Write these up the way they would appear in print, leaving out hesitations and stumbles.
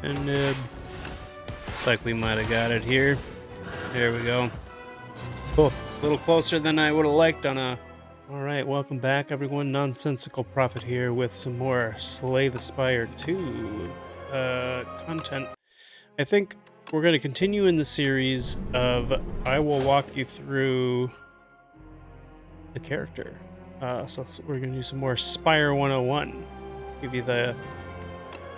And looks like we might have got it here. There we go. Oh, a little closer than I would have liked on a... Alright, welcome back everyone. Nonsensical Prophet here with some more Slay the Spire 2 content. I think we're going to continue in the series of I will walk you through the character. So we're going to do some more Spire 101. Give you the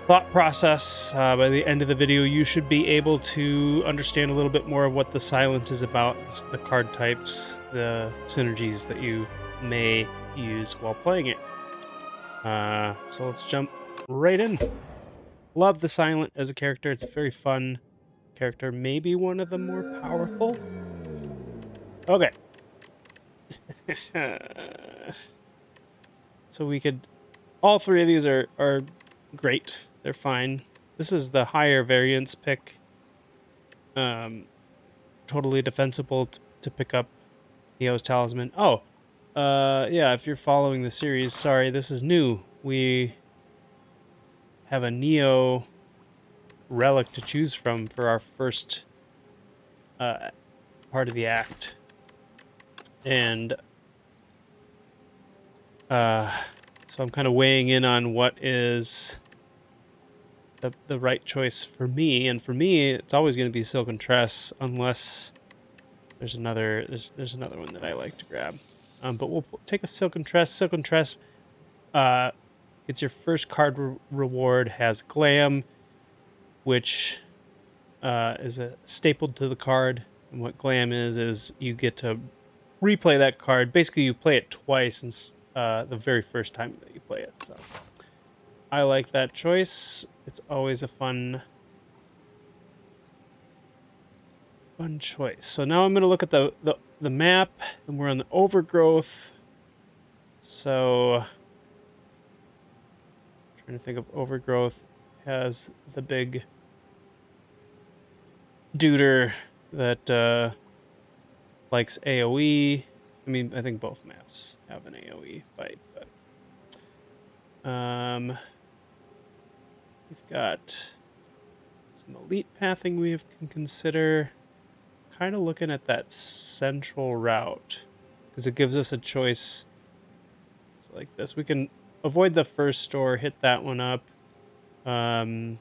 thought process. By the end of the video, you should be able to understand a little bit more of what the Silent is about, the card types, the synergies that you may use while playing it. So let's jump right in. Love the Silent as a character. It's a very fun character. Maybe one of the more powerful. Okay. So we could... All three of these are great. They're fine. This is the higher variance pick. Totally defensible to pick up Neo's Talisman. Oh, yeah, if you're following the series, sorry, this is new. We have a Neo relic to choose from for our first part of the act. And so I'm kind of weighing in on what is the right choice for me. And for me, it's always going to be Silken Tress, unless there's another one that I like to grab. But we'll take a Silken Tress. Silken Tress, it's your first card reward, has Glam, which is stapled to the card. And what Glam is you get to replay that card. Basically, you play it twice since the very first time that you play it. So I like that choice. It's always a fun choice. So now I'm going to look at the map, and we're on the Overgrowth. So trying to think of Overgrowth has the big duder that likes AoE. I mean, I think both maps have an AoE fight, but we've got some elite pathing we can consider. Kind of looking at that central route because it gives us a choice. So like this, we can avoid the first store, hit that one up. I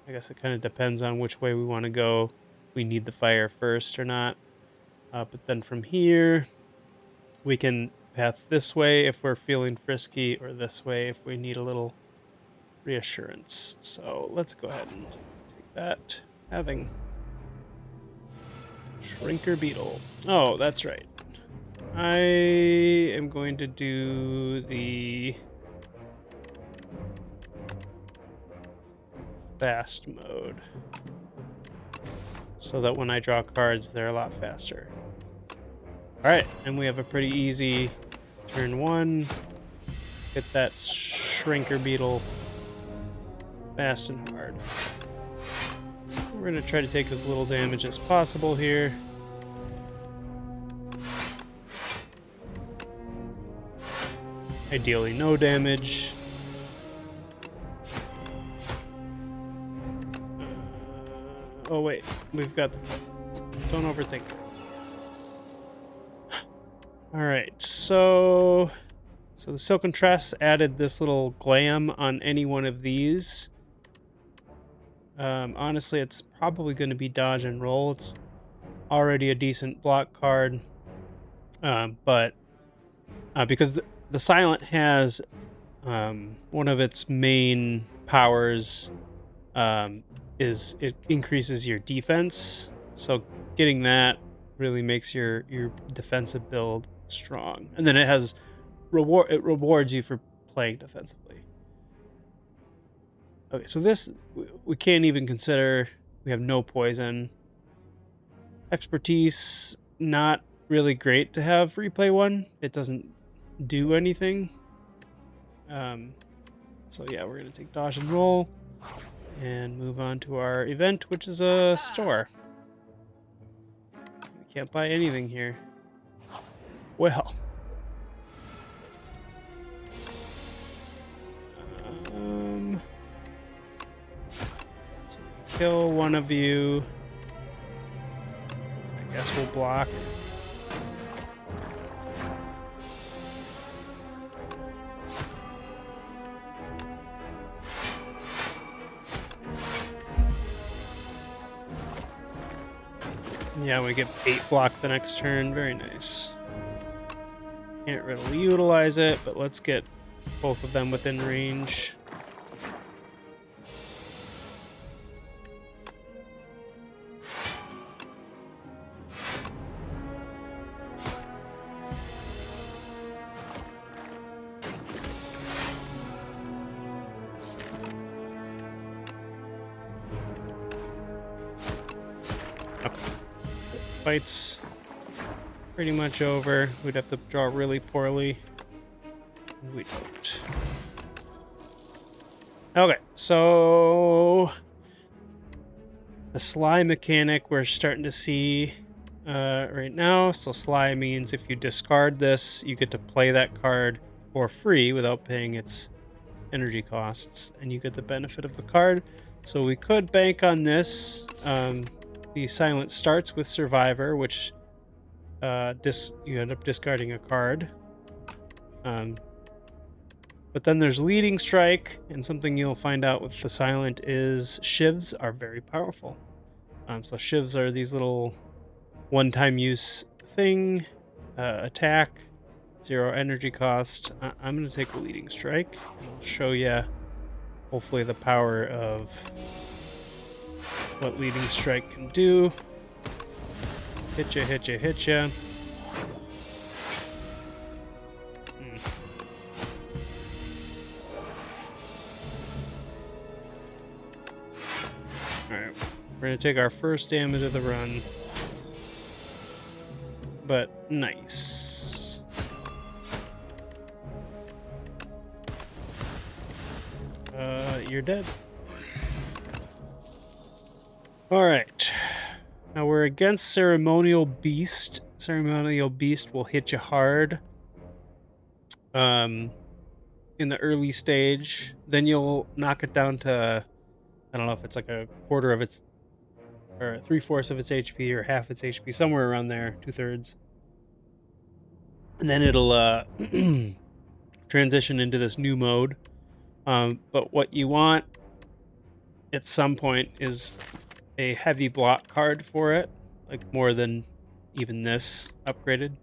guess it kind of depends on which way we want to go. We need the fire first or not. But then from here, we can path this way if we're feeling frisky, or this way if we need a little reassurance. So let's go ahead and take that. Having Shrinker Beetle. Oh, that's right. I am going to do the fast mode so that when I draw cards, they're a lot faster. Alright, and we have a pretty easy turn one. Get that Shrinker Beetle fast and hard. We're going to try to take as little damage as possible here. Ideally no damage. Oh wait, we've got the... Don't overthink it. Alright, so the Silken Tress added this little Glam on any one of these. Honestly, it's probably going to be dodge and roll. It's already a decent block card. But because the Silent has one of its main powers is it increases your defense. So getting that really makes your defensive build strong. And then it has it rewards you for playing defensively. Okay, so this we can't even consider. We have no poison. Expertise, not really great to have replay one. It doesn't do anything. So yeah, we're gonna take dodge and roll and move on to our event, which is a store. We can't buy anything here. Well. kill one of you. I guess we'll block. Yeah, we get 8 block the next turn. Very nice. Can't really utilize it, but let's get both of them within range. Fight's pretty much over. We'd have to draw really poorly. We don't. Okay, so the Sly mechanic we're starting to see right now. So Sly means if you discard this, you get to play that card for free without paying its energy costs, and you get the benefit of the card. So we could bank on this. The silent starts with Survivor, which you end up discarding a card. But then there's Leading Strike, and something you'll find out with the silent is shivs are very powerful. So shivs are these little one-time use thing, attack, 0 energy cost. I'm going to take a Leading Strike, and I'll show you hopefully the power of what Leading Strike can do. Hit ya, hit ya, hit ya. Alright, we're gonna take our first damage of the run. But nice. You're dead. Alright. Now we're against Ceremonial Beast. Ceremonial Beast will hit you hard in the early stage. Then you'll knock it down to, I don't know if it's like a quarter of its, or 3/4 of its HP, or half its HP, somewhere around there, 2/3. And then it'll transition into this new mode. But what you want at some point is a heavy block card for it, like more than even this upgraded.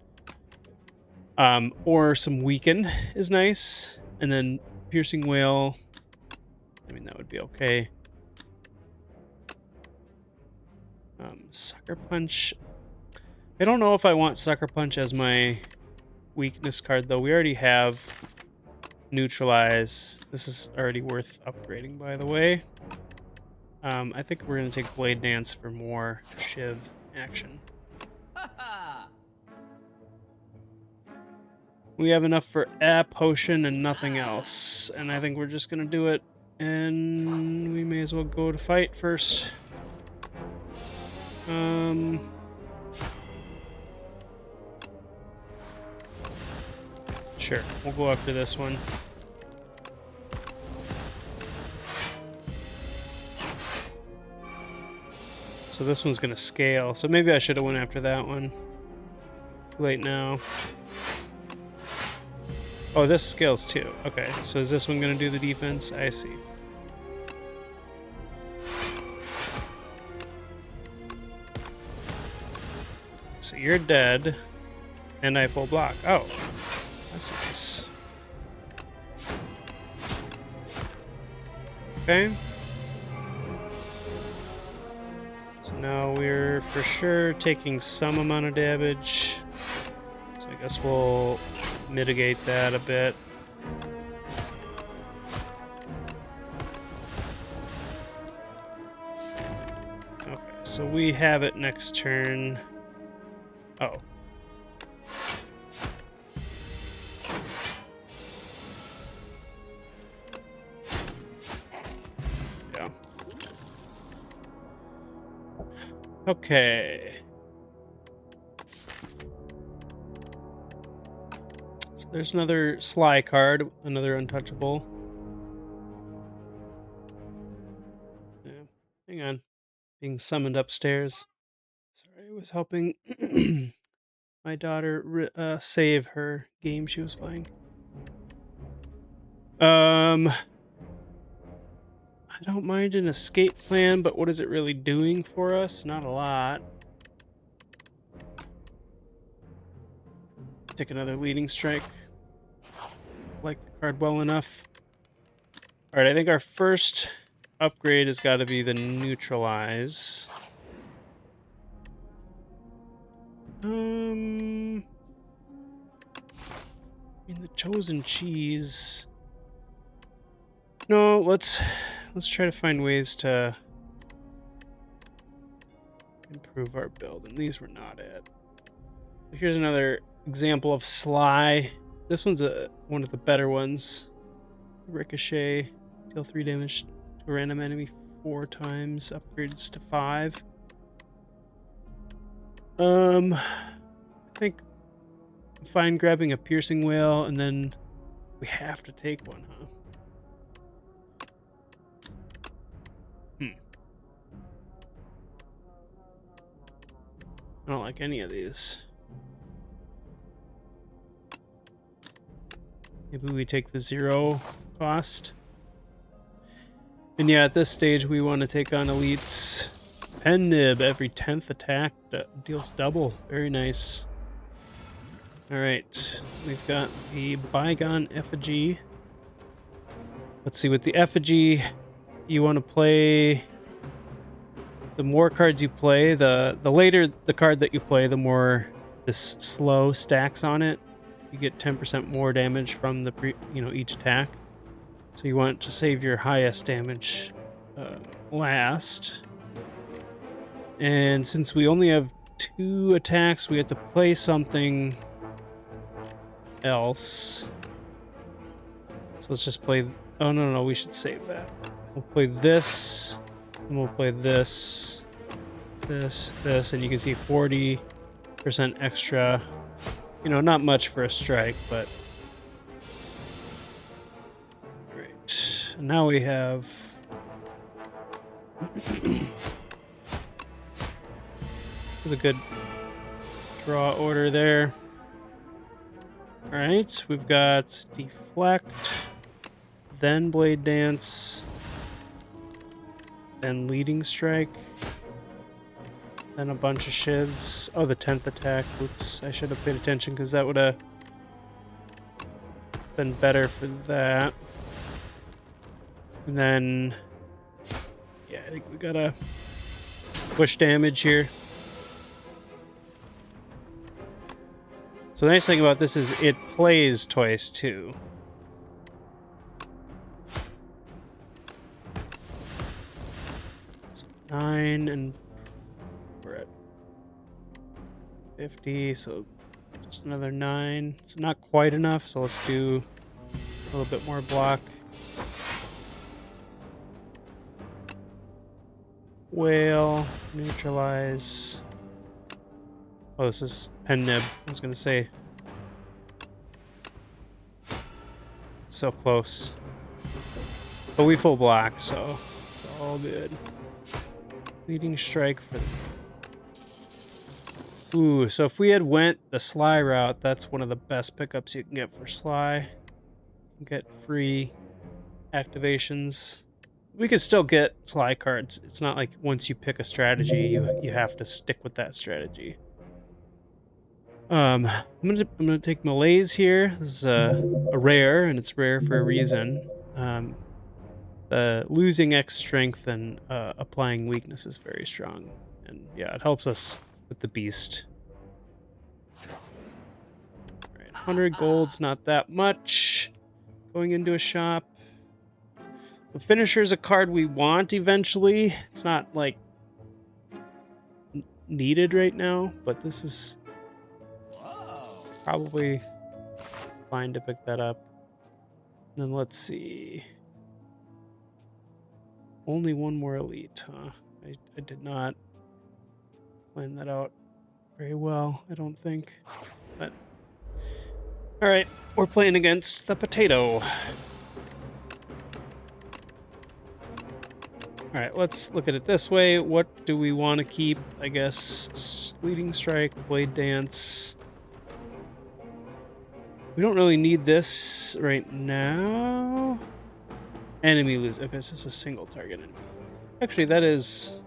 Or some weaken is nice, and then piercing wail. I mean, that would be okay. Sucker punch. I don't know if I want sucker punch as my weakness card though. We already have neutralize. This is already worth upgrading, by the way. I think we're going to take Blade Dance for more shiv action. We have enough for a potion and nothing else. And I think we're just going to do it. And we may as well go to fight first. Sure, we'll go after this one. So this one's gonna scale, so maybe I should have went after that one. Too late now. Oh, this scales too. Okay, so is this one gonna do the defense? I see. So you're dead, and I full block. Oh, that's nice. Okay. So now we're for sure taking some amount of damage. So I guess we'll mitigate that a bit. Okay, so we have it next turn. Oh. Yeah. Okay. So there's another Sly card, another untouchable. Yeah. Hang on. being summoned upstairs. Sorry, I was helping my daughter save her game she was playing. I don't mind an escape plan, but what is it really doing for us? Not a lot. Take another leading strike. Like the card well enough. All right, I think our first upgrade has got to be the neutralize. I mean, the chosen cheese. No, let's try to find ways to improve our build, and these were not it. Here's another example of Sly. This one's one of the better ones. Ricochet, deal 3 damage to a random enemy 4 times, upgrades to 5. I think I'm fine grabbing a piercing whale, and then we have to take one, huh? I don't like any of these. Maybe we take the 0 cost. And yeah, at this stage, we want to take on elites. Pen nib, every 10th attack deals double. Very nice. Alright, we've got the bygone effigy. Let's see, with the effigy, you want to play... The more cards you play, the later the card that you play, the more this slow stacks on it. You get 10% more damage from the each attack. So you want to save your highest damage last. And since we only have 2 attacks, we have to play something else. So let's just play... Oh, no, we should save that. We'll play this, and we'll play this, and you can see 40% extra. You know, not much for a strike, but... Alright, now we have... There's a good draw order there. Alright, we've got Deflect, then Blade Dance, then Leading Strike, then a bunch of shivs. Oh, the 10th attack. Oops, I should have paid attention because that would have been better for that. And then, yeah, I think we gotta push damage here. So the nice thing about this is it plays twice too. So 9 and we're at 50, so just another 9. So not quite enough, so let's do a little bit more block. Whale, neutralize. Oh, this is pen nib. I was gonna say. So close. But we full block, so it's all good. Leading strike for the... Ooh, so if we had went the Sly route, that's one of the best pickups you can get for Sly. You can get free activations. We could still get Sly cards. It's not like once you pick a strategy, you have to stick with that strategy. I'm gonna take Malaise here. This is a rare, and it's rare for a reason. The losing X strength and applying weakness is very strong, and yeah, it helps us with the beast. All right, 100 gold's not that much. Going into a shop. So Finisher's a card we want eventually. It's not like needed right now, but this is probably fine to pick that up. And then let's see. Only one more elite, huh? I did not plan that out very well, I don't think. But all right, we're playing against the potato. All right, let's look at it this way. What do we want to keep? I guess Leading Strike, Blade Dance. We don't really need this right now. Enemy lose. Okay, so it's a single target enemy. Actually, that is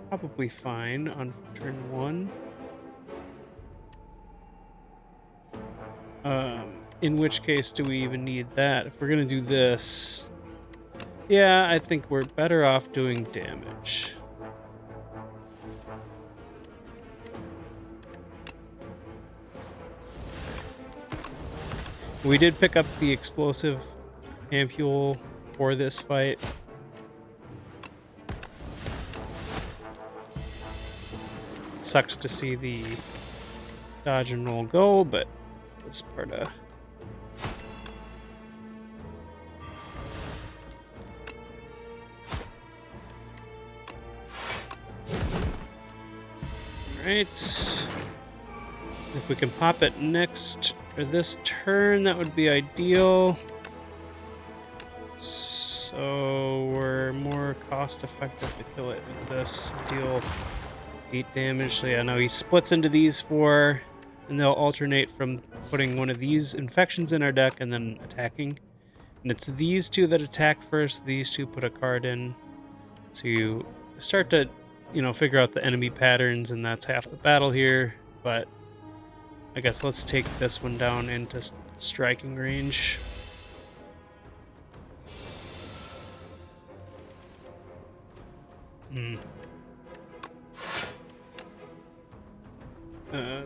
probably fine on turn 1. In which case do we even need that? If we're gonna do this, yeah, I think we're better off doing damage. We did pick up the explosive ampule for this fight. Sucks to see the dodge and roll go, but it's part of... Alright. If we can pop it next, or this turn, that would be ideal. So we're more cost effective to kill it with this. Deal 8 damage. So yeah, no, he splits into these 4, and they'll alternate from putting one of these infections in our deck and then attacking. And it's these 2 that attack first, these 2 put a card in. So you start to, you know, figure out the enemy patterns, and that's half the battle here. But I guess let's take this one down into striking range.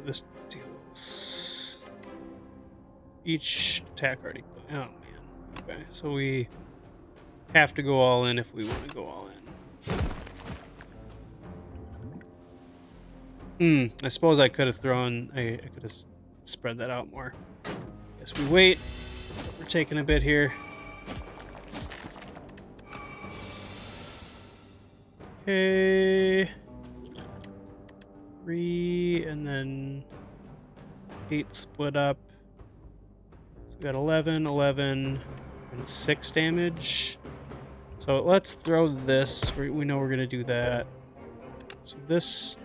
This deals each attack already. Oh man. Okay, so we have to go all in if we want to go all in. I suppose I could have thrown. I could have spread that out more. Guess we wait. We're taking a bit here. Okay. 3 and then 8 split up. So we got 11, 11, and 6 damage. So let's throw this. We know we're gonna do that. So this.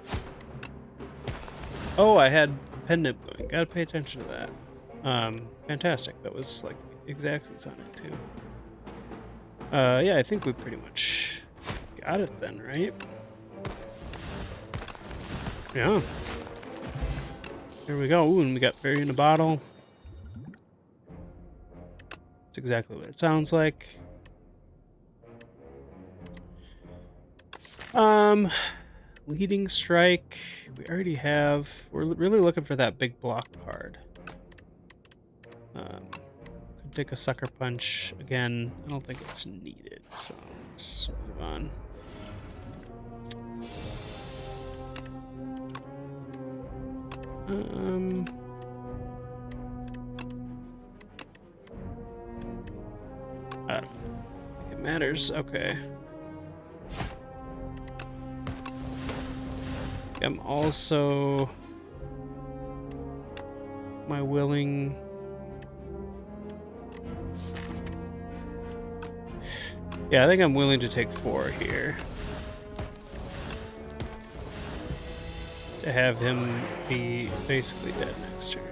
Oh, I had pen nib going. Gotta pay attention to that. Fantastic. That was like exactsies on it too. Yeah, I think we pretty much got it then, right? Yeah. Here we go. Ooh, and we got fairy in a bottle. That's exactly what it sounds like. Leading strike. We already have. We're really looking for that big block card. Could take a sucker punch again. I don't think it's needed, so let's move on. I don't think it matters. Okay. I'm also my willing. Yeah, I think I'm willing to take 4 here. To have him be basically dead next turn.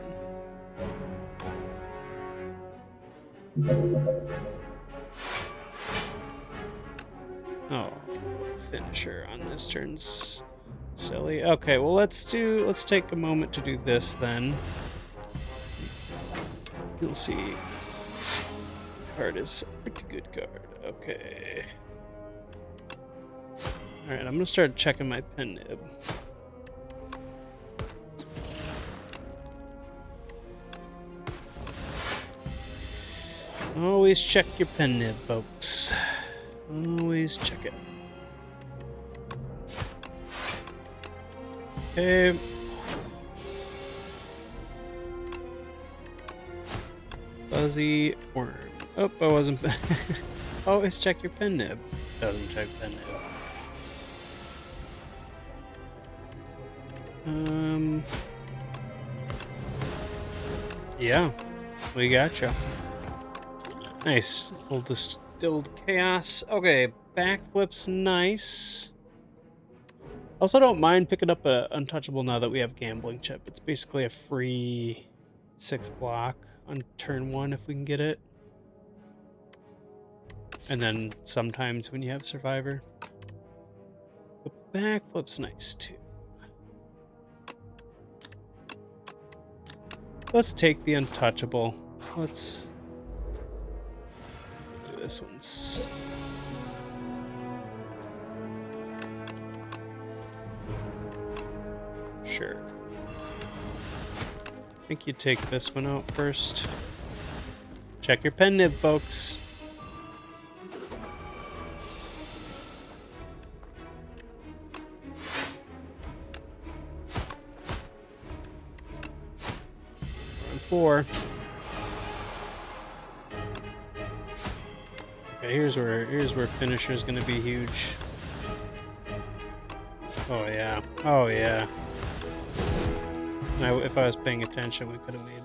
Oh, finisher on this turn's silly. Okay, well let's take a moment to do this then. You'll see this card is a pretty good card. Okay. Alright, I'm gonna start checking my pen nib. Always check your pen nib, folks. Always check it. Okay. Fuzzy worm. Oh, I wasn't. Always check your pen nib. Doesn't check pen nib. Yeah, we gotcha. Nice. We'll just Distilled Chaos. Okay, backflip's nice. Also don't mind picking up a Untouchable now that we have Gambling Chip. It's basically a free 6 block on turn 1 if we can get it. And then sometimes when you have Survivor. But backflip's nice too. Let's take the Untouchable. Let's do this one's. Sure. I think you take this one out first. Check your pen nib, folks. On 4. Okay, here's where finisher's gonna be huge. Oh yeah. Oh yeah. Now, if I was paying attention, we could have made...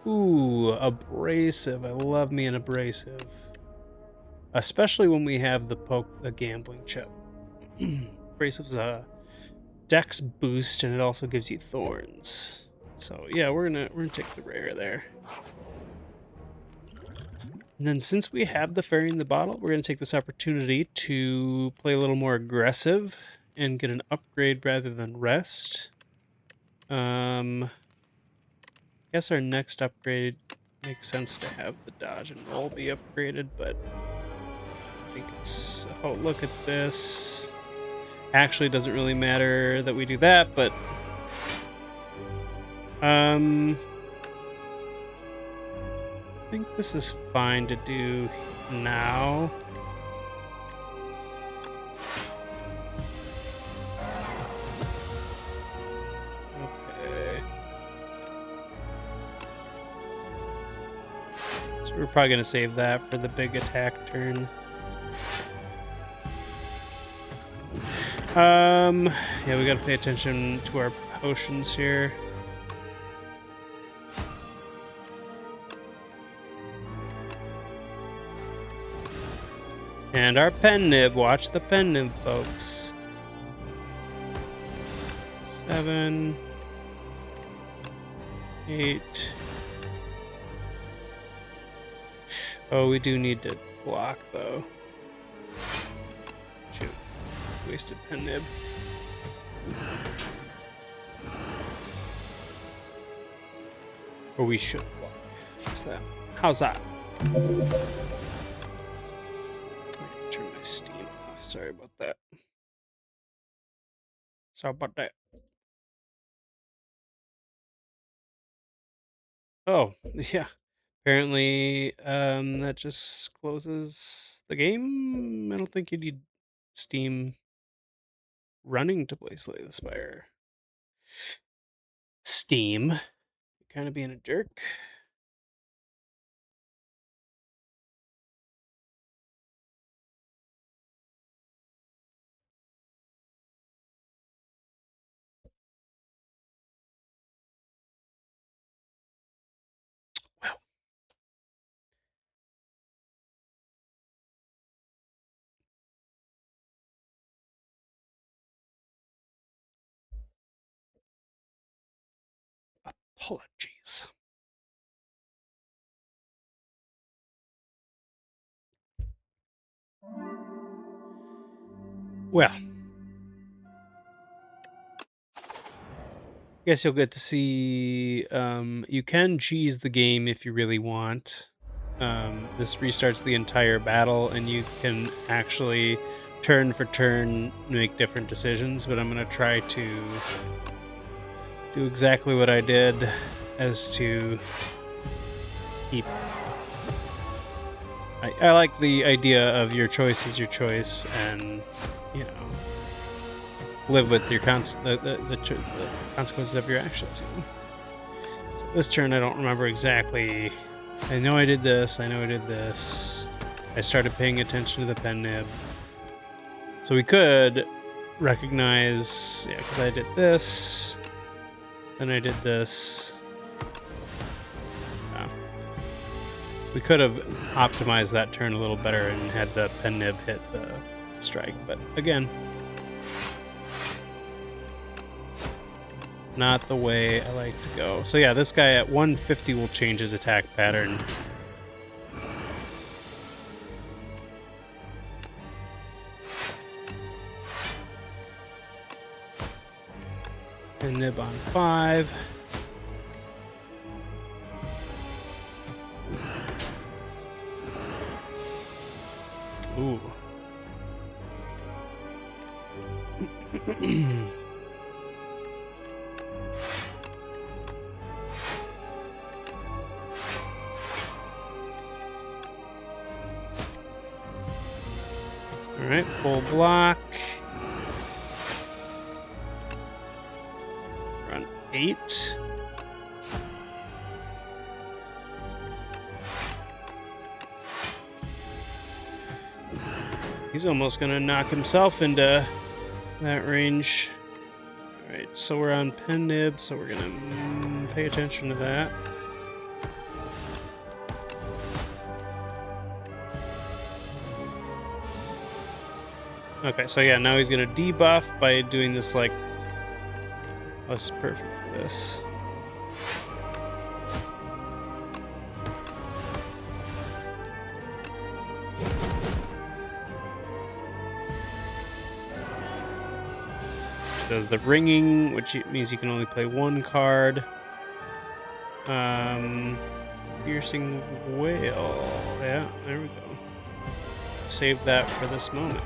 Ooh, abrasive. I love me an abrasive. Especially when we have the Gambling Chip. Abrasive's a dex boost, and it also gives you thorns. So yeah, we're gonna take the rare there. And then since we have the Fairy in the Bottle, we're gonna take this opportunity to play a little more aggressive and get an upgrade rather than rest. I guess our next upgrade makes sense to have the dodge and roll be upgraded, but I think it's... Oh, look at this. Actually, it doesn't really matter that we do that, but... I think this is fine to do now. We're probably going to save that for the big attack turn. Yeah, we got to pay attention to our potions here. And our pen nib. Watch the pen nib, folks. 7, 8. Oh, we do need to block, though. Shoot. Wasted pen nib. Or we should block. What's that? How's that? Turn my Steam off. Sorry about that. Sorry about that. Oh, yeah. Apparently, that just closes the game. I don't think you need Steam running to play Slay the Spire. Steam. You're kind of being a jerk. Well. Apologies. Well, guess you'll get to see, you can cheese the game if you really want. This restarts the entire battle, and you can actually turn for turn make different decisions, but I'm going to try to do exactly what I did, as to keep... I like the idea of your choice is your choice, and, you know, live with your the consequences of your actions. You know? So this turn, I don't remember exactly. I know I did this. I know I did this. I started paying attention to the pen nib. So we could recognize, yeah, because I did this, then I did this. We could have optimized that turn a little better and had the pen nib hit the strike, but again, not the way I like to go. So yeah, this guy at 150 will change his attack pattern. And nib on 5. Ooh. All right, full block. Run 8. He's almost gonna knock himself into that range. All right, so we're on pen nib, so we're gonna pay attention to that. Okay, so yeah, now he's gonna debuff by doing this, like, oh, this is perfect for this. Does the ringing, which means you can only play 1 card. Piercing Whale. Yeah, there we go. Save that for this moment.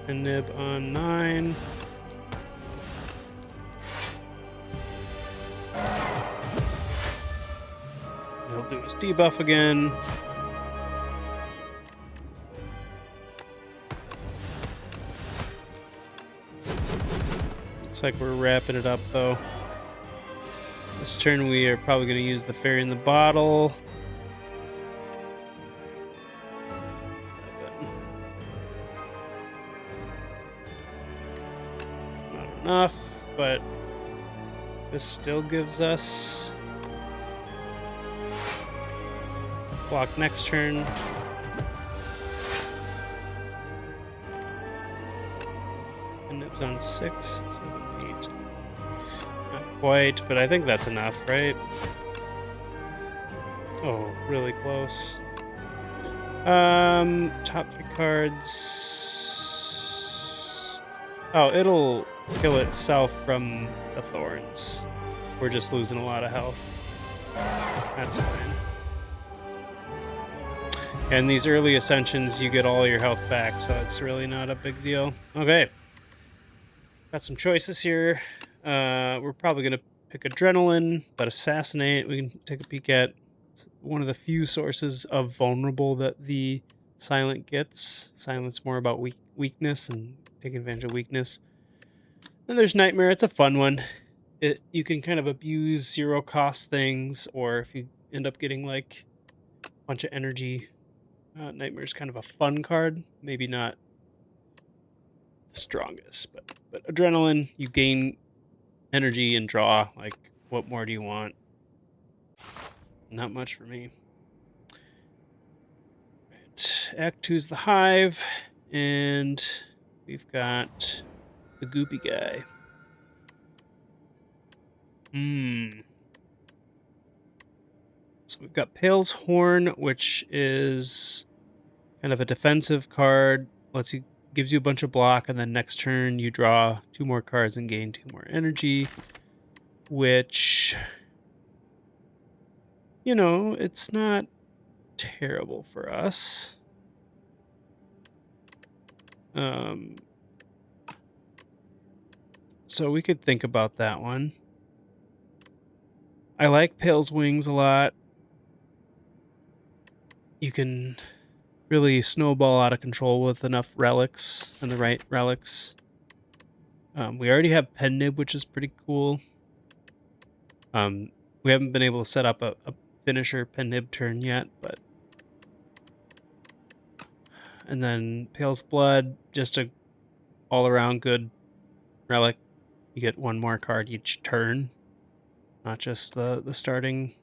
And nib on 9. He'll do his debuff again. Looks like we're wrapping it up, though. This turn we are probably going to use the fairy in the bottle. Not enough, but this still gives us block next turn. And nibs on 6, 7, 8. Not quite, but I think that's enough, right? Oh, really close. Top 3 cards. Oh, it'll kill itself from the thorns. We're just losing a lot of health. That's fine. And these early ascensions, you get all your health back, so it's really not a big deal. Okay. Got some choices here. We're probably going to pick Adrenaline, but Assassinate, we can take a peek at. It's one of the few sources of Vulnerable that the Silent gets. Silent's more about weakness and taking advantage of weakness. Then there's Nightmare. It's a fun one. You can kind of abuse 0-cost things, or if you end up getting like a bunch of energy, Nightmare's kind of a fun card. Maybe not the strongest, but Adrenaline, you gain energy and draw. Like, what more do you want? Not much for me. Right. Act 2 is the Hive, and we've got the Goopy guy. So we've got Pale's Horn, which is kind of a defensive card. Gives you a bunch of block, and then next turn you draw 2 more cards and gain 2 more energy, which, you know, it's not terrible for us. So we could think about that one. I like Pale's Wings a lot. You can really snowball out of control with enough relics and the right relics. We already have Pen Nib, which is pretty cool. We haven't been able to set up a finisher Pen Nib turn yet, but... And then Pale's Blood, just a all-around good relic You get one more card each turn, not just the starting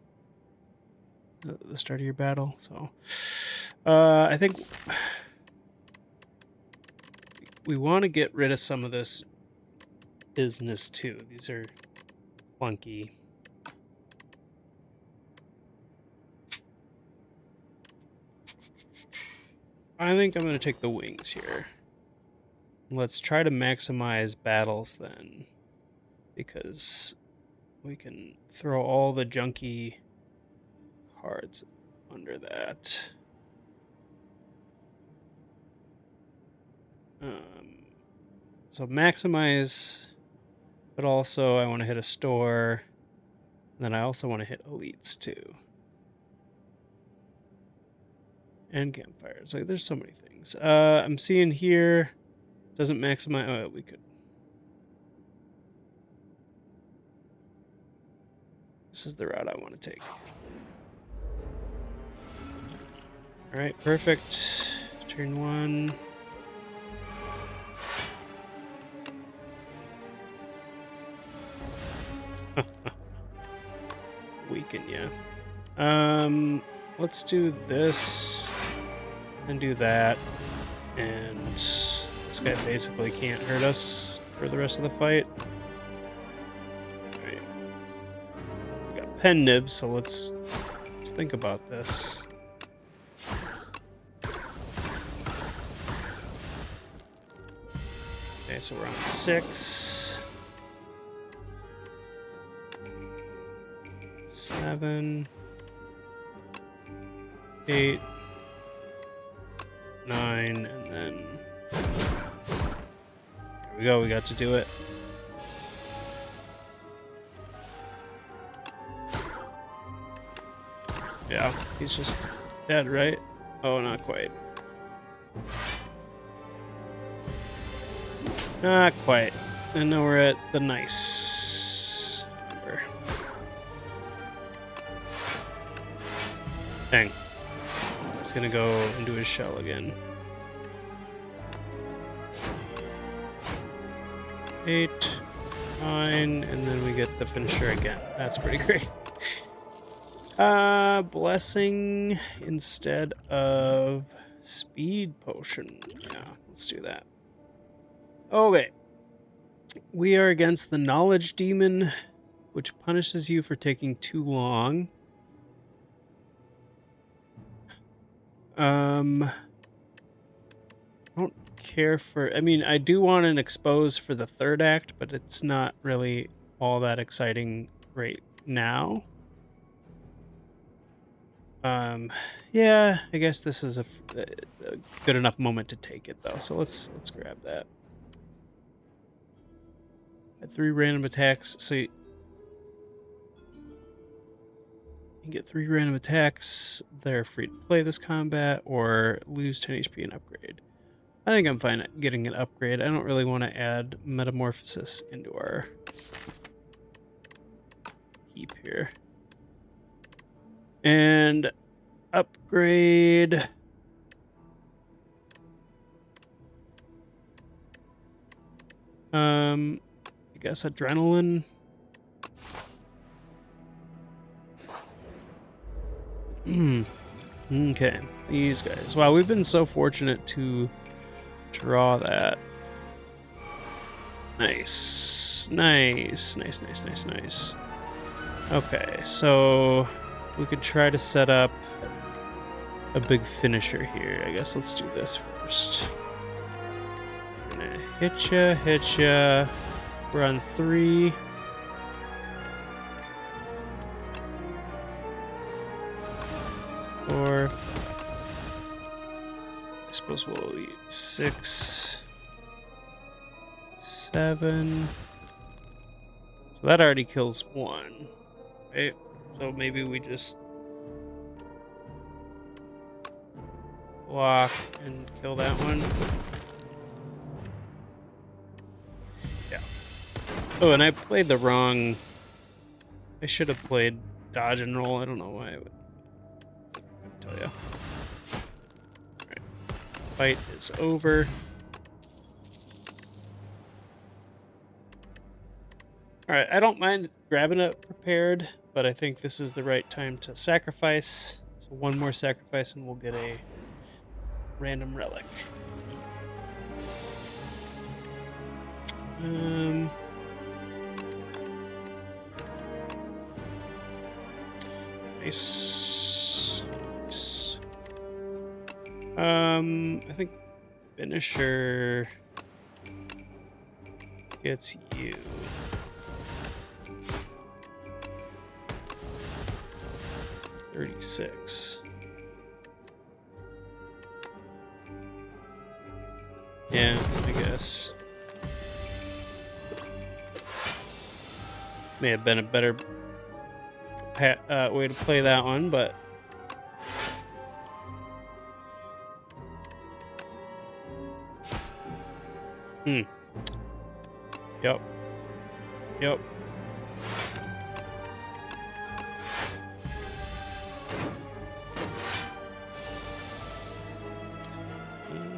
the start of your battle. So I think we want to get rid of some of this business too. These are clunky. I think I'm going to take the wings here. Let's try to maximize battles then, because we can throw all the junky cards under that. So maximize, but also I want to hit a store. And then I also want to hit elites too. And campfires. Like, there's so many things. I'm seeing here, doesn't maximize. Oh, we could. This is the route I want to take. All right, perfect. Turn 1. Weaken, yeah. Let's do this and do that, and this guy basically can't hurt us for the rest of the fight. All right. We got pen nibs, so let's think about this. Okay, so we're on 6. 7, 8, 9, and then there we go. We got to do it. Yeah, he's just dead, right? Oh, not quite. Not quite. And now we're at the nice number. Dang. He's gonna go into his shell again. 8, 9, and then we get the finisher again. That's pretty great. Blessing instead of speed potion. Yeah, let's do that. Okay. We are against the knowledge demon, which punishes you for taking too long. I don't care for... I mean, I do want an expose for the third act, but it's not really all that exciting right now. Yeah, I guess this is a good enough moment to take it, though. So let's grab that. At 3 random attacks, so you get 3 random attacks. They're free to play this combat or lose 10 HP and upgrade. I think I'm fine at getting an upgrade. I don't really want to add metamorphosis into our heap here. And upgrade. I guess adrenaline. Okay, these guys. Wow, we've been so fortunate to draw that. Nice. Nice. Nice, nice, nice, nice. Okay, so we could try to set up a big finisher here. I guess let's do this first. I'm gonna hit ya. We're on 3. 4. I suppose we'll eat 6, 7. So that already kills 1, right? So maybe we just block and kill that one. Yeah. Oh, and I played the wrong... I should have played dodge and roll. I don't know why I would tell you. Alright. Fight is over. Alright, I don't mind grabbing it prepared, but I think this is the right time to sacrifice. So one more sacrifice and we'll get a random relic. Nice. I think finisher gets you. $36. Yeah, I guess. May have been a better way to play that one, but Yep.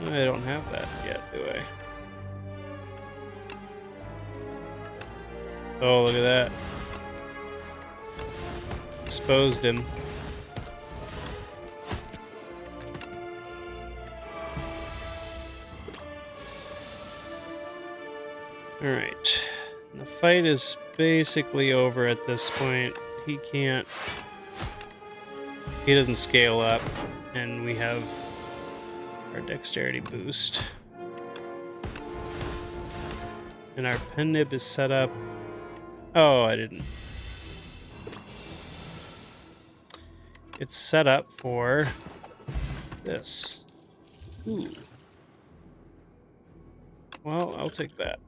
I don't have that yet, do I? Oh, look at that. Exposed him. Alright. The fight is basically over at this point. He doesn't scale up, and we have our dexterity boost. And our pen nib is set up. Oh, I didn't. It's set up for this. Ooh. Well, I'll take that.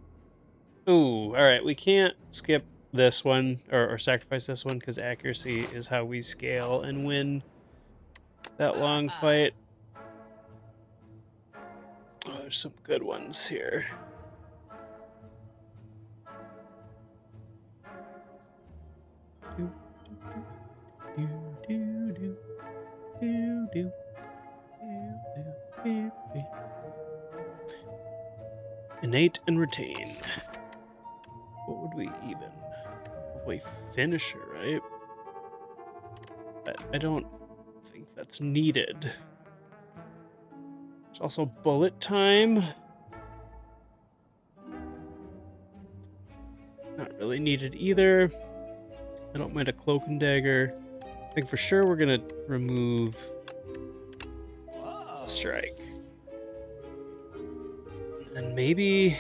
Ooh, alright, we can't skip this one, or sacrifice this one, because accuracy is how we scale and win that long fight. Oh, there's some good ones here. Innate and retain. What would we even? Probably finisher, right? But I don't think that's needed. There's also bullet time. Not really needed either. I don't mind a cloak and dagger. I think for sure we're gonna remove strike. And maybe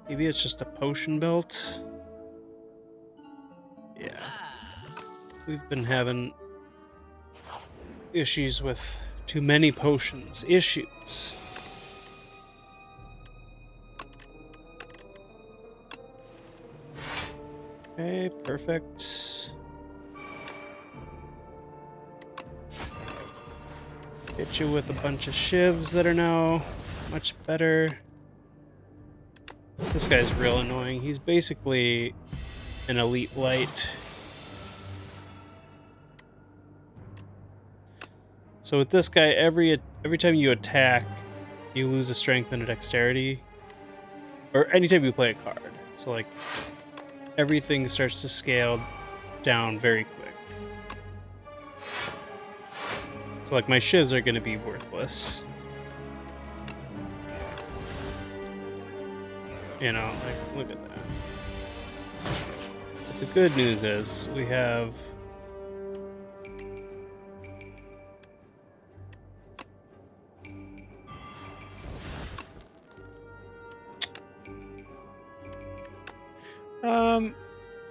it's just a potion belt. Yeah. We've been having issues with too many potions. Issues. Okay, perfect. Hit you with a bunch of shivs that are now much better. This guy's real annoying. He's basically an elite light. So with this guy, every time you attack, you lose a strength and a dexterity. Or anytime you play a card. So like everything starts to scale down very quick. So like my shivs are gonna be worthless. You know, like, look at that. But the good news is we have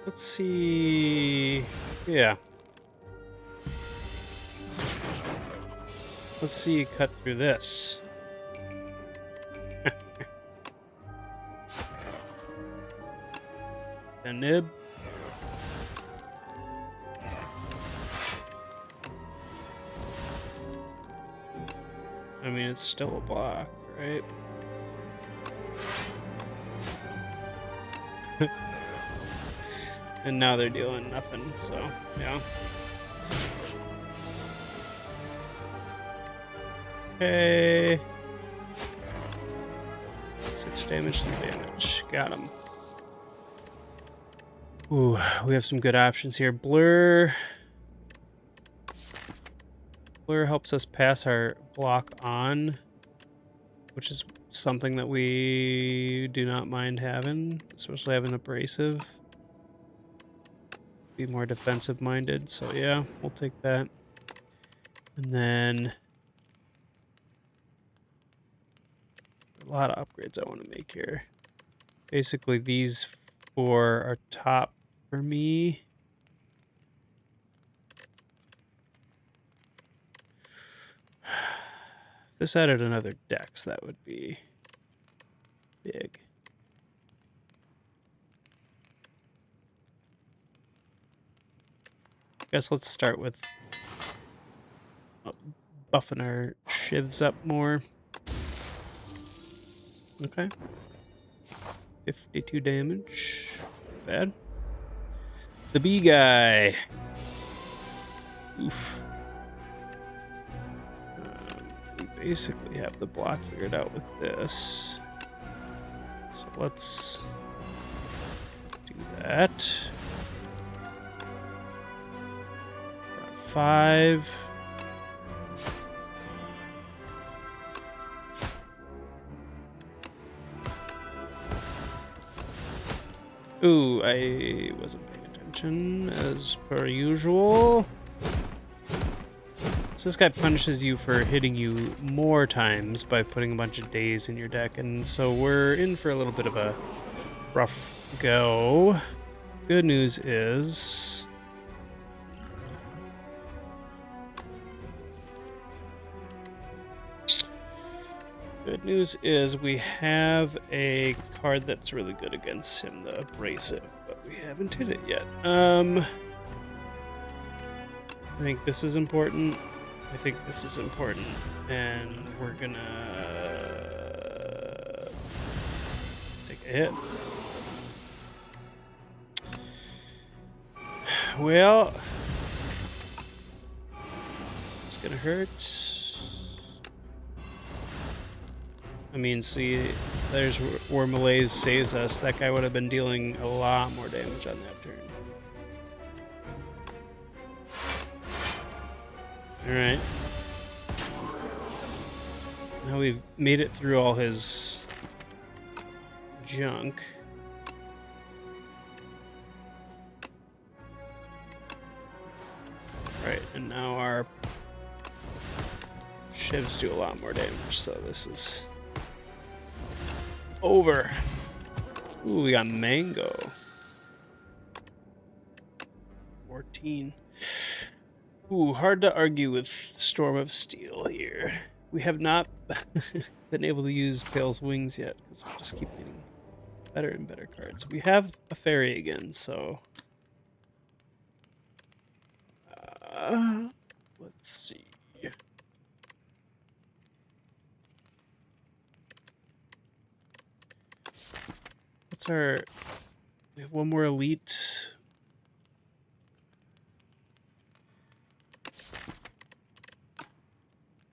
let's see. Yeah. Let's see you cut through this. A nib. I mean, it's still a block, right? And now they're dealing nothing, so, yeah. Okay. 6 damage, 3 damage. Got him. Ooh, we have some good options here. Blur. Blur helps us pass our block on, which is something that we do not mind having, especially having abrasive. Be more defensive minded, so yeah, we'll take that. And then a lot of upgrades I want to make here. Basically, these 4 are top for me. If this added another dex, that would be big. I guess let's start with buffing our shivs up more. Okay. 52 damage. Not bad. The bee guy. Oof. We basically have the block figured out with this. So let's do that. 5. Ooh, I wasn't paying attention as per usual. So this guy punishes you for hitting you more times by putting a bunch of days in your deck, and so we're in for a little bit of a rough go. Good news is we have a card that's really good against him, the abrasive, but we haven't hit it yet. I think this is important. I think this is important, and we're gonna take a hit. Well, it's gonna hurt. I mean, see, there's where Malaise saves us. That guy would have been dealing a lot more damage on that turn. Alright. Now we've made it through all his junk. Right, and now our shivs do a lot more damage, so this is over. Ooh, we got mango. 14. Ooh, hard to argue with Storm of Steel here. We have not been able to use Pale's Wings yet, because we just keep getting better and better cards. We have a fairy again, so let's see. What's our... We have one more elite.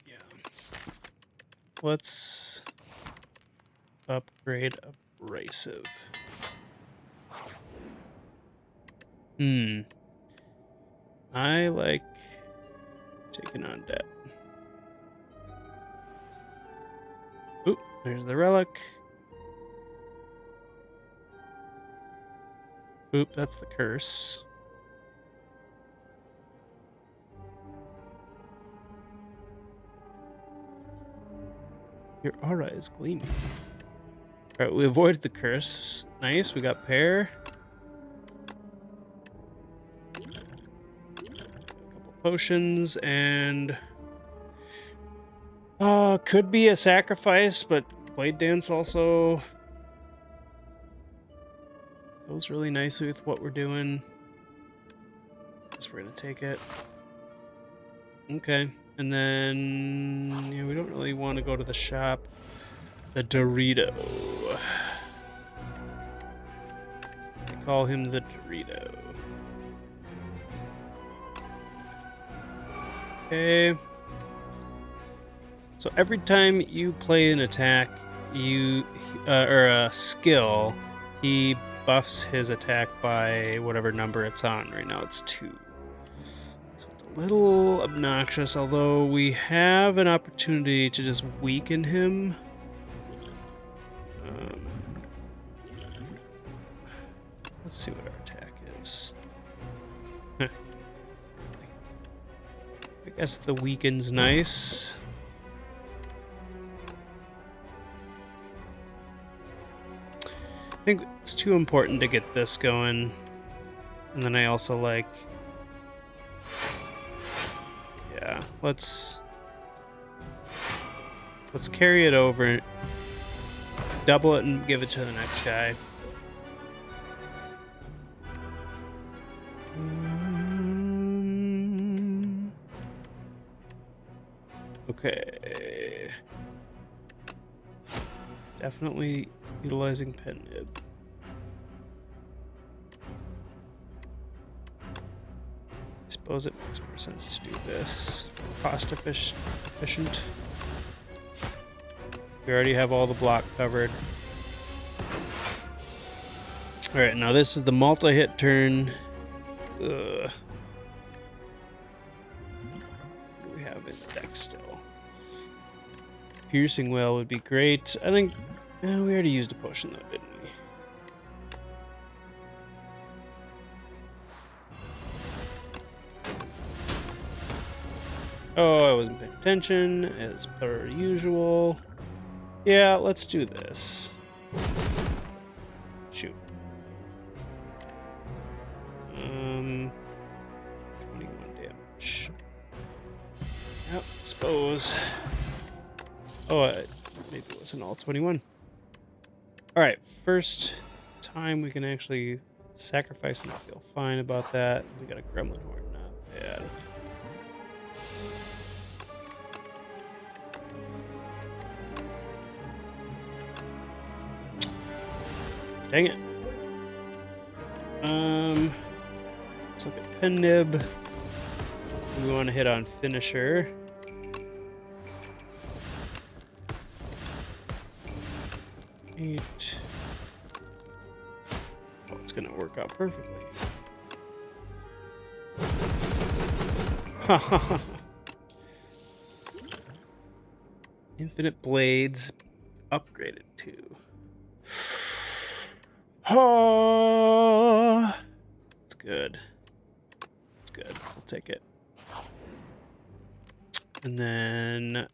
Yeah. Let's upgrade abrasive. I like taking on debt. Oop, there's the relic. Oop, that's the curse. Your aura is gleaming. Alright, we avoided the curse. Nice, we got pair. A couple potions and... could be a sacrifice, but Blade Dance also goes really nicely with what we're doing. Guess we're gonna take it. Okay, and then yeah, we don't really want to go to the shop. The Dorito. They call him the Dorito. Okay. So every time you play an attack, or a skill, he buffs his attack by whatever number it's on. Right now it's 2. So it's a little obnoxious, although we have an opportunity to just weaken him. Let's see what our attack is. I guess the weaken's nice. I think it's too important to get this going. And then I also like... Yeah, let's carry it over, double it, and give it to the next guy. Okay. Definitely utilizing pen nib. I suppose it makes more sense to do this. Cost efficient. We already have all the block covered. Alright, now this is the multi-hit turn. Ugh. What do we have in deck still? Piercing Well would be great. I think we already used a potion though, didn't we? Oh, I wasn't paying attention, as per usual. Yeah, let's do this. Shoot. 21 damage. Yep, suppose. Oh, maybe it wasn't all 21. Alright, first time we can actually sacrifice and feel fine about that. We got a Gremlin Horn, not bad. Dang it. Let's look at Pen Nib. We want to hit on Finisher. Eight. Oh, it's gonna work out perfectly. Infinite Blades upgraded to. Oh, it's good. It's good. We'll take it. And then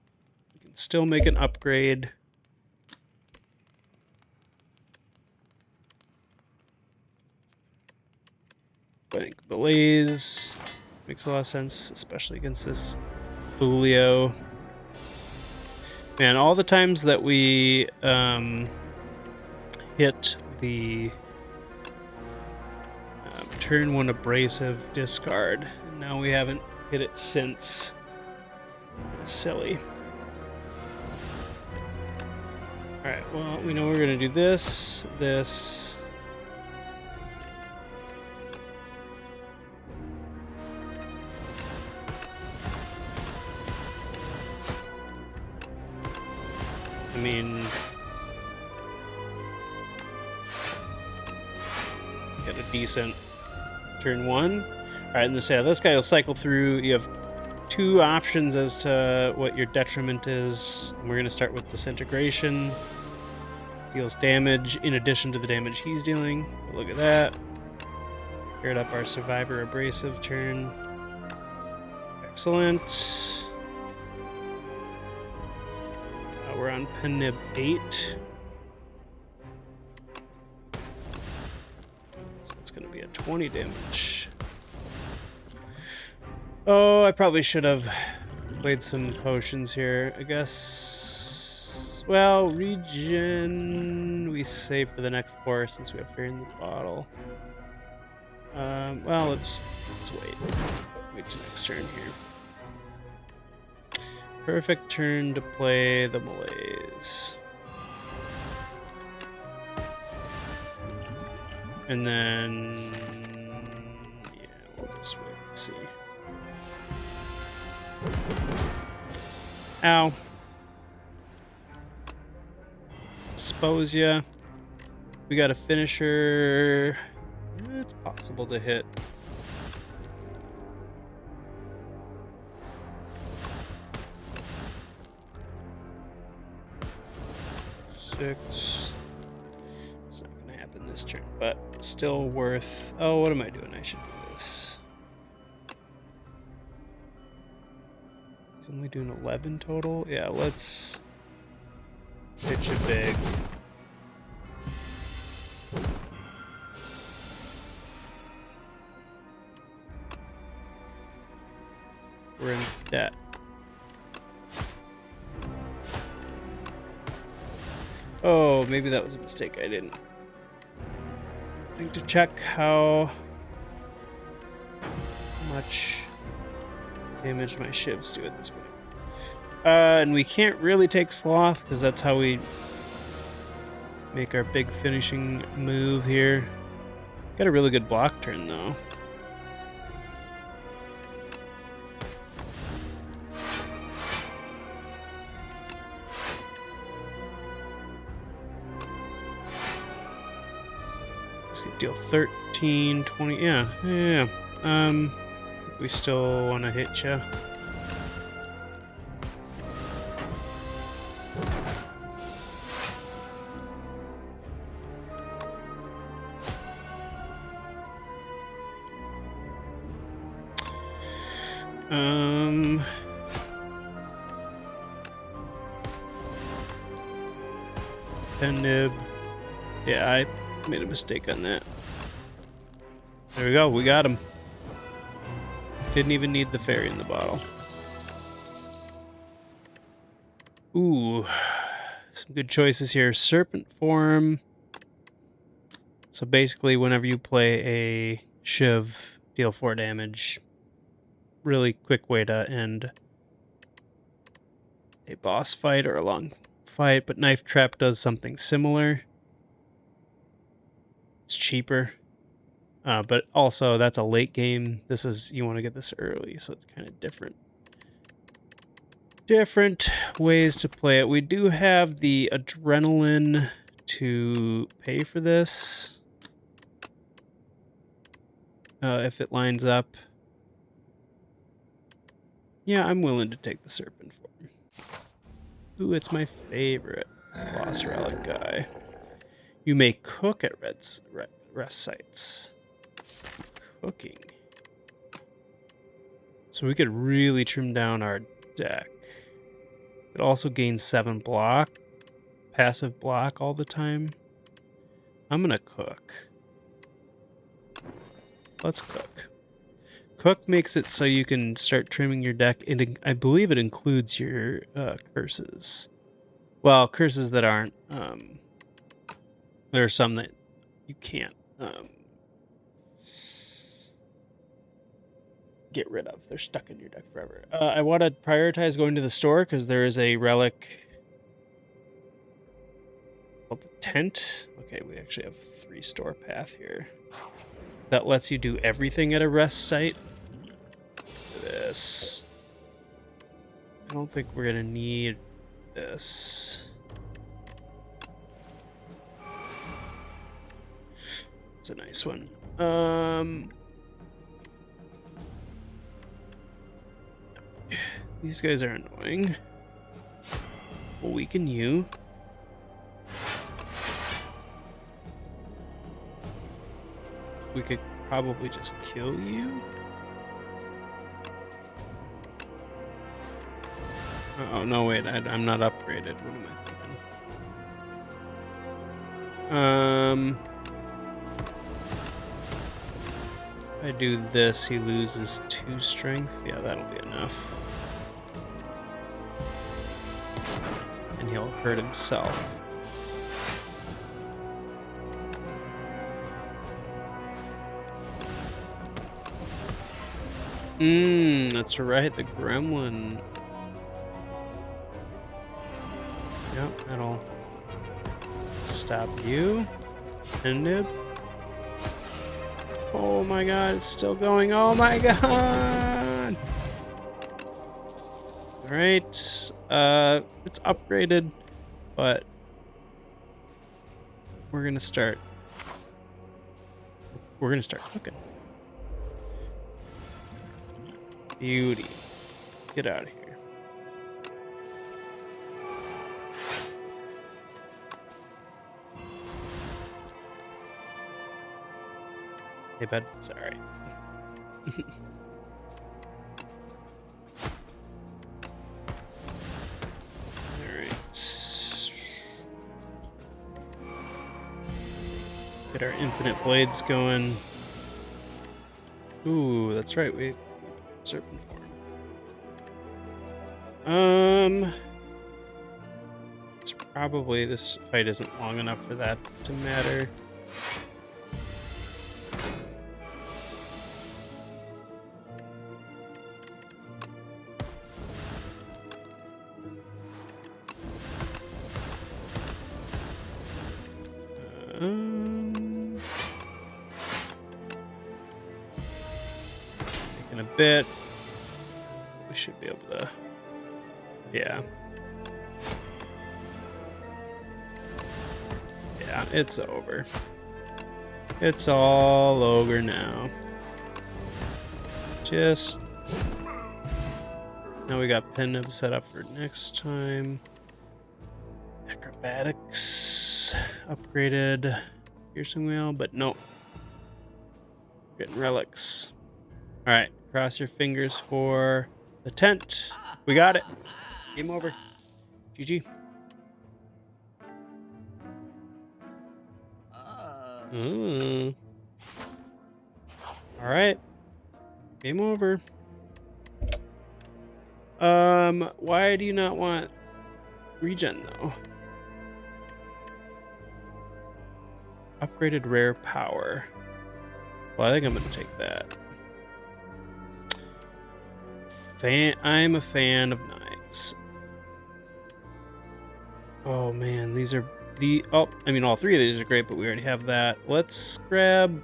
we can still make an upgrade. I think Blaze makes a lot of sense, especially against this Julio. Man, all the times that we hit the turn 1 abrasive discard, and now we haven't hit it since. That's silly. Alright, well, we know we're going to do this, this. I mean, get a decent turn 1. All right, and this guy will cycle through. You have 2 options as to what your detriment is. We're going to start with Disintegration. Deals damage in addition to the damage he's dealing. Look at that. Paired up our Survivor Abrasive turn. Excellent. We're on Pen Nib 8. So it's going to be a 20 damage. Oh, I probably should have played some potions here. I guess. Well, regen we save for the next 4 since we have Fear in the Bottle. Well, let's wait. Wait till next turn here. Perfect turn to play the Malaise. And then, yeah, we'll just wait and see. Ow. expose you. We got a finisher. It's possible to hit. Six. It's not gonna happen this turn, but still worth. Oh, what am I doing? I should do this. He's only doing 11 total. Yeah, let's pitch it big. We're in debt. Oh, maybe that was a mistake. I didn't think to check how much damage my shivs do at this point. And we can't really take sloth because that's how we make our big finishing move here. Got a really good block turn though. Deal 13, 20, yeah. We still want to hit ya. Pen nib. Yeah, I made a mistake on that. There we go, we got him. Didn't even need the fairy in the bottle. Ooh, some good choices here. Serpent form. So basically, whenever you play a shiv, deal 4 damage. Really quick way to end a boss fight or a long fight, but Knife Trap does something similar. It's cheaper. But also, that's a late game. This is, you want to get this early, so it's kind of different. Different ways to play it. We do have the adrenaline to pay for this. If it lines up. Yeah, I'm willing to take the serpent form. Ooh, it's my favorite boss relic guy. You may cook at rest sites. Cooking. So we could really trim down our deck. It also gains 7 block. Passive block all the time. I'm gonna cook. Let's cook. Cook makes it so you can start trimming your deck. I believe it includes your curses. Well, curses that aren't. There are some that you can't get rid of. They're stuck in your deck forever. I want to prioritize going to the store because there is a relic called the tent. Okay, we actually have 3 store path here. That lets you do everything at a rest site. This. I don't think we're gonna need this. It's a nice one. These guys are annoying. We'll weaken you. We could probably just kill you. Oh, no, wait, I'm not upgraded. What am I thinking? If I do this, he loses 2 strength. Yeah, that'll be enough. And he'll hurt himself. That's right, the gremlin. Yep, that'll stop you. And nib. Oh my god, it's still going. Oh my god! Alright. It's upgraded, but we're gonna start. We're gonna start cooking. Beauty. Get out of here. Hey, bud. Sorry. Get our infinite blades going. Ooh, that's right. We serpent form. It's probably this fight isn't long enough for that to matter. Taking a bit. We should be able to. Yeah. Yeah, it's over. It's all over now. Just. Now we got Penib set up for next time. Acrobatics. Upgraded. Piercing wheel, but nope. Getting relics. Alright, cross your fingers for the tent. We got it. Game over. GG. Alright. Game over. Why do you not want regen though? Upgraded rare power. Well, I think I'm gonna take that. I'm a fan of knives. Oh man, these are all three of these are great, but we already have that. Let's grab.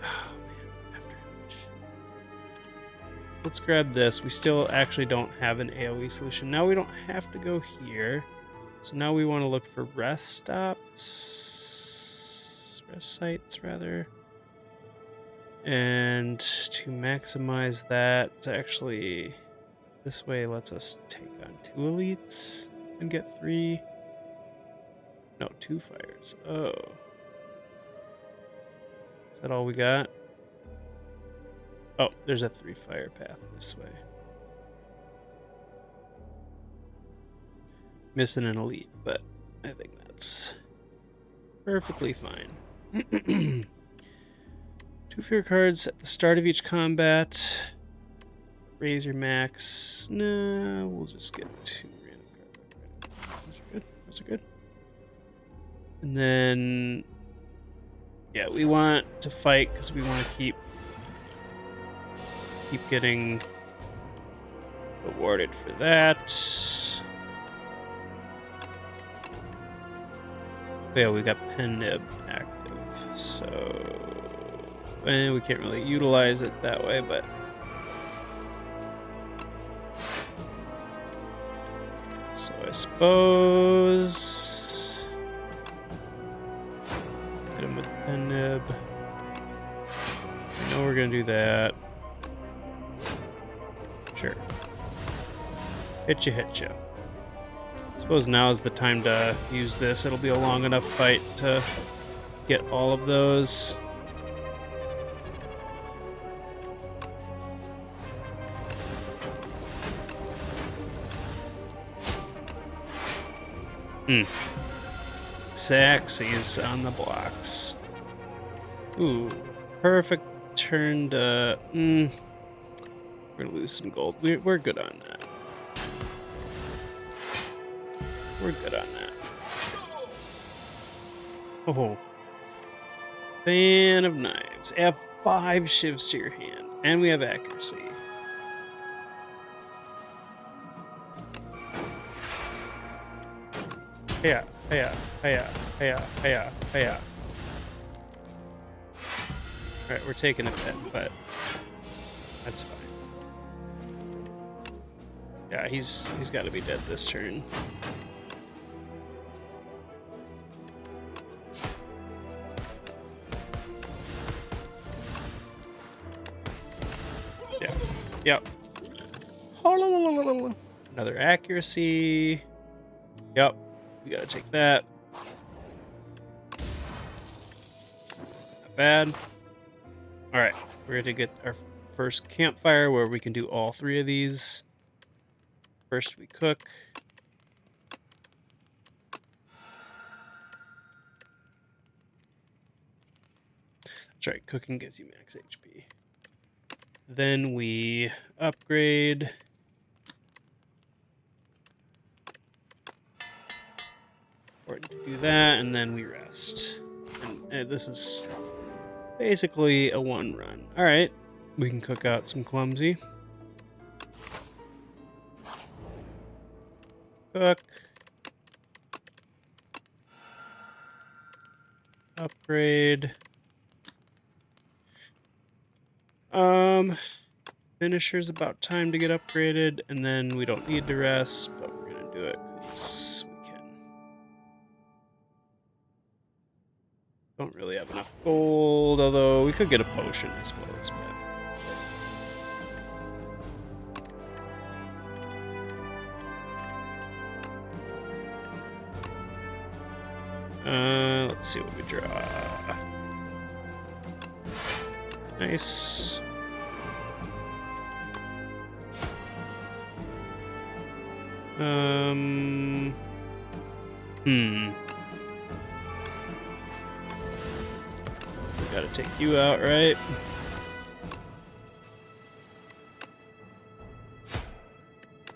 Oh man, after image. Let's grab this. We still actually don't have an AoE solution. Now we don't have to go here. So now we want to look for rest sites rather. And to maximize that, it's actually this way lets us take on 2 elites and get 3. No, 2 fires. Oh. Is that all we got? Oh, there's a 3 fire path this way. Missing an elite, but I think that's perfectly fine. 2 fear cards at the start of each combat. Raise your max. No, we'll just get 2 random cards. Those are good. Those are good. And then, yeah, we want to fight because we want to keep getting rewarded for that. But yeah, we got Penib active, so we can't really utilize it that way, but so I suppose hit him with Penib. I know we're gonna do that. Sure. Hit you. Suppose now is the time to use this. It'll be a long enough fight to get all of those. Saxies on the blocks. Ooh, perfect turn to. We're gonna lose some gold. We're good on that. We're good on that. Oh. Fan of knives. Add 5 shivs to your hand. And we have accuracy. Hiya. Alright, we're taking a bit, but that's fine. Yeah, he's got to be dead this turn. Yep. Another accuracy. Yep. We gotta take that. Not bad. Alright. We're gonna get our first campfire where we can do all three of these. First we cook. That's right, cooking gives you max HP. Then we upgrade. Important to do that, and then we rest. And this is basically a one run. Alright, we can cook out some clumsy. Cook. Upgrade. Finisher's about time to get upgraded, and then we don't need to rest, but we're gonna do it because we can. Don't really have enough gold, although we could get a potion, I suppose. Let's see what we draw. Nice. We gotta take you out, right?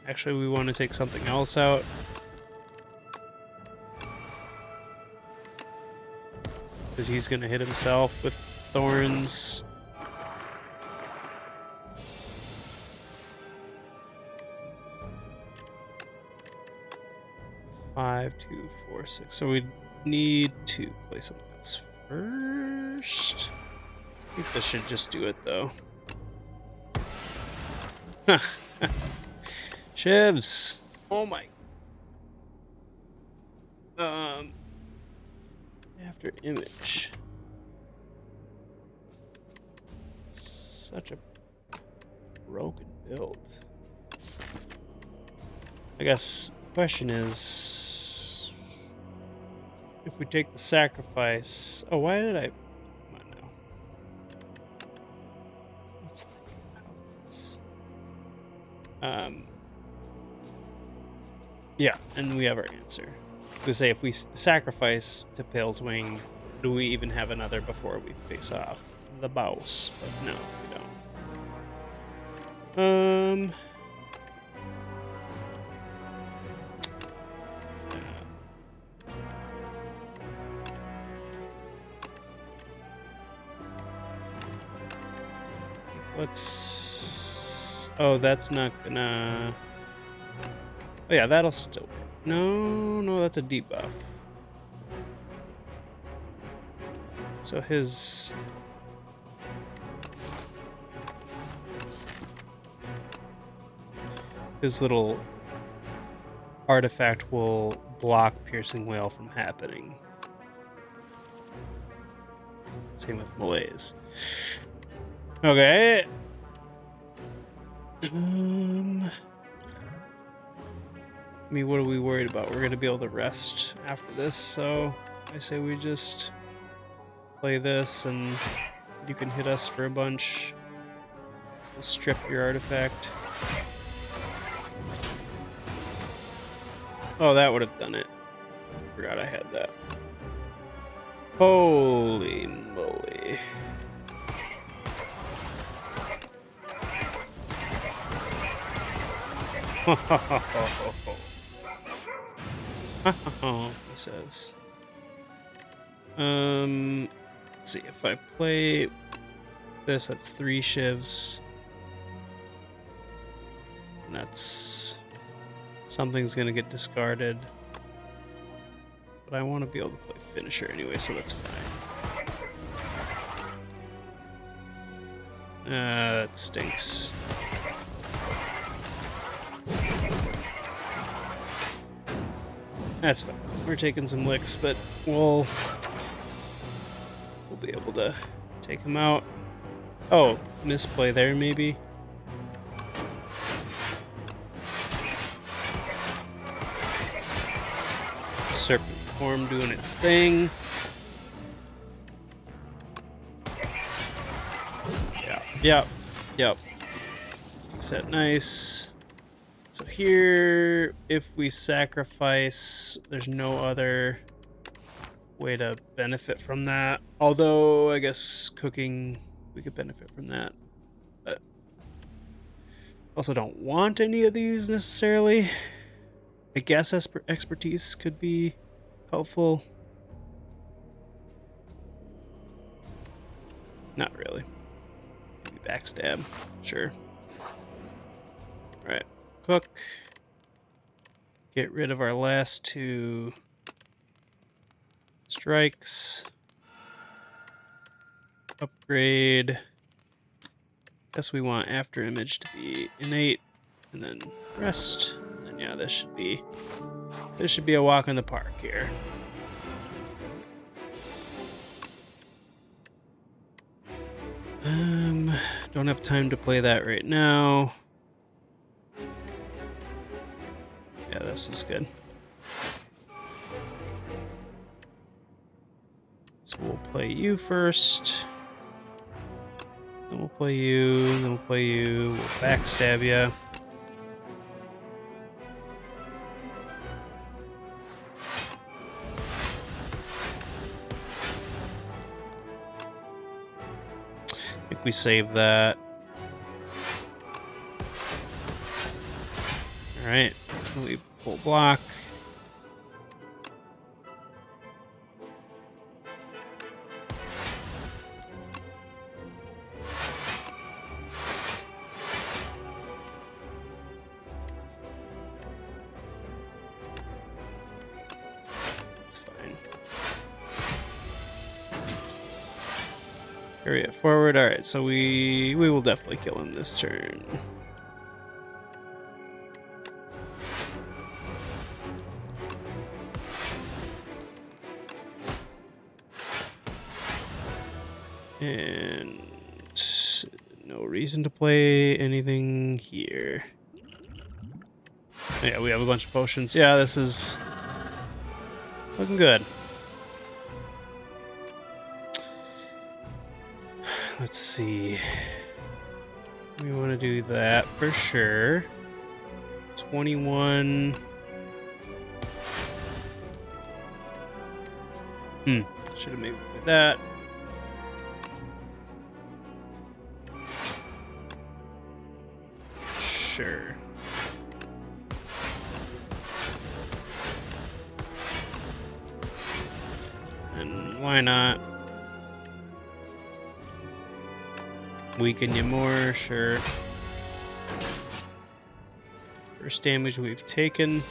Actually, we want to take something else out. Because he's gonna hit himself with thorns. Five, 2, 4, 6. So we need to play something else first. I think this should just do it though. Shivs. Oh my. After image. Such a broken build. I guess the question is, if we take the sacrifice. Oh, why did I? Come on now. Let's think about this. Yeah, and we have our answer. To say, if we sacrifice to Pale's Wing, do we even have another before we face off the boss? But no, we don't. Let's. Oh, that's not gonna. Oh yeah, that'll still work. No, that's a debuff. So his little artifact will block Piercing Wail from happening. Same with Malaise. Okay. I mean, what are we worried about? We're going to be able to rest after this, so I say we just play this and you can hit us for a bunch. We'll strip your artifact. Oh, that would have done it. Forgot I had that. Holy moly. He says. Let's see, if I play this, that's 3 shivs. And that's something's gonna get discarded. But I want to be able to play finisher anyway, so that's fine. It stinks. That's fine. We're taking some licks, but we'll be able to take him out. Oh, misplay there maybe. serpent form doing its thing. Yep. Makes that nice. So here, if we sacrifice, there's no other way to benefit from that. Although, I guess cooking, we could benefit from that. But also don't want any of these necessarily. I guess expertise could be helpful. Not really. Maybe backstab. Sure. Alright. Cook. Get rid of our last 2 strikes. Upgrade. Guess we want after image to be innate. And then rest. And then yeah, this should be a walk in the park here. Don't have time to play that right now. Yeah, this is good. So we'll play you first. Then we'll play you, then we'll play you. We'll backstab you. I think we save that. Alright, we full block. It's fine. Carry it forward. Alright, so we will definitely kill him this turn. And no reason to play anything here. Yeah, we have a bunch of potions. Yeah, this is looking good. Let's see. We want to do that for sure. 21. Should have maybe did that. Sure. And why not? Weaken you more, sure. First damage we've taken.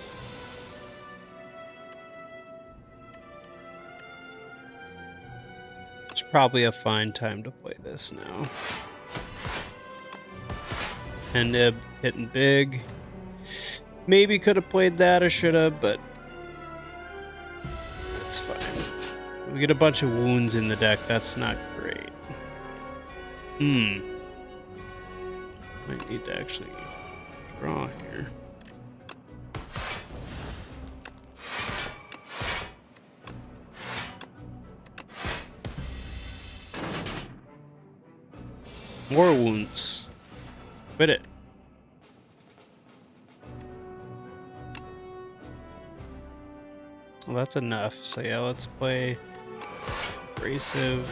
It's probably a fine time to play this now. And Nib hitting big. Maybe could have played that or should have, but that's fine. We get a bunch of wounds in the deck. That's not great. Might need to actually draw here. More wounds. Quit it. Well, that's enough. So yeah, let's play abrasive.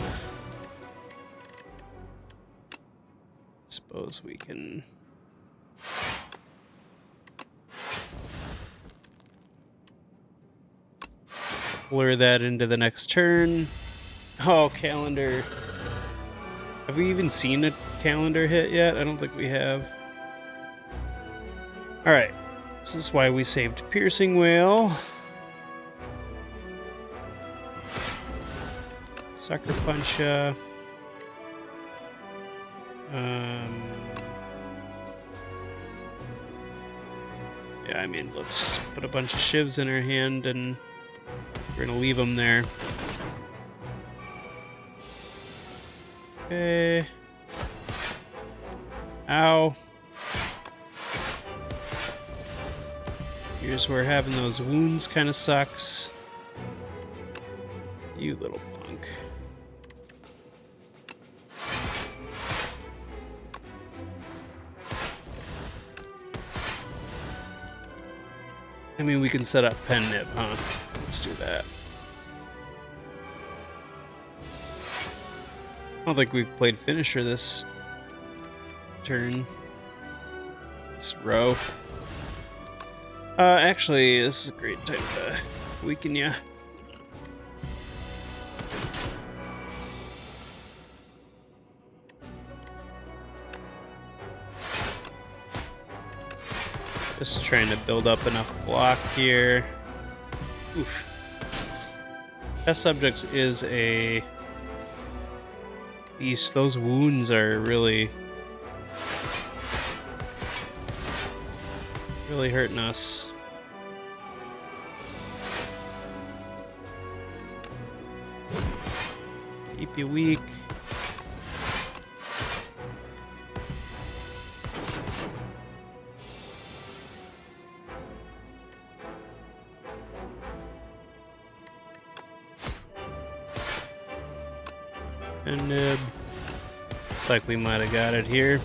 Suppose we can blur that into the next turn. Oh, calendar. Have we even seen a calendar hit yet? I don't think we have. Alright. This is why we saved Piercing Whale. Sucker Punch ya. Yeah, I mean, let's just put a bunch of shivs in her hand and we're gonna leave them there. Okay. Ow. Here's where having those wounds kind of sucks. You little punk. I mean, we can set up pen nib, huh? Let's do that. I don't think we've played finisher this turn. This row. Actually, this is a great time to weaken ya. Just trying to build up enough block here. Oof. Test subjects is a beast. Those wounds are really hurting us. Keep you weak. And looks like we might have got it here.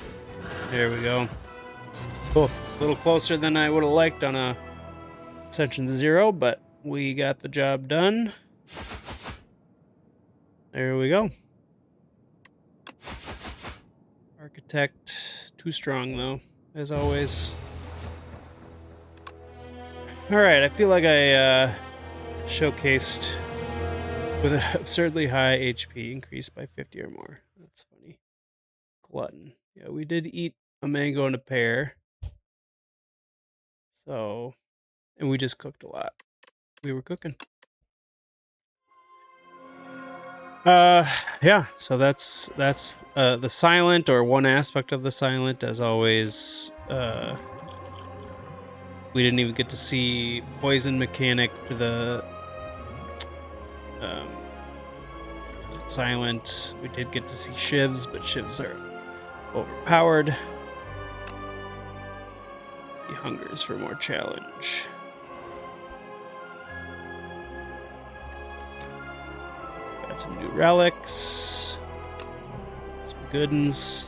There we go. Oh, a little closer than I would have liked on a Ascension 0, but we got the job done. There we go. Architect, too strong though, as always. All right, I feel like I showcased with an absurdly high HP increased by 50 or more. That's funny. Glutton. Yeah, we did eat a mango and a pear. So, and we just cooked a lot. We were cooking. Yeah, so that's the silent, or one aspect of the silent. As always, we didn't even get to see poison mechanic for the silent. We did get to see shivs, but shivs are overpowered. He hungers for more challenge. Got some new relics, some good ones,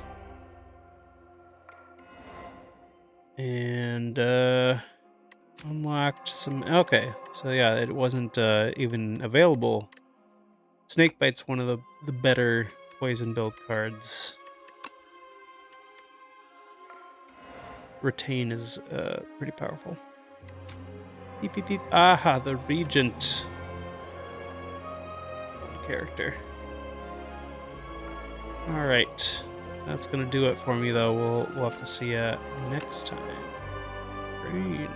and unlocked some. Okay, so yeah, it wasn't even available. Snakebite's one of the better poison build cards. Retain is pretty powerful. Beep beep beep. Aha, the Regent character. All right, that's gonna do it for me though. We'll have to see you next time. Green.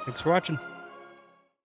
Thanks for watching.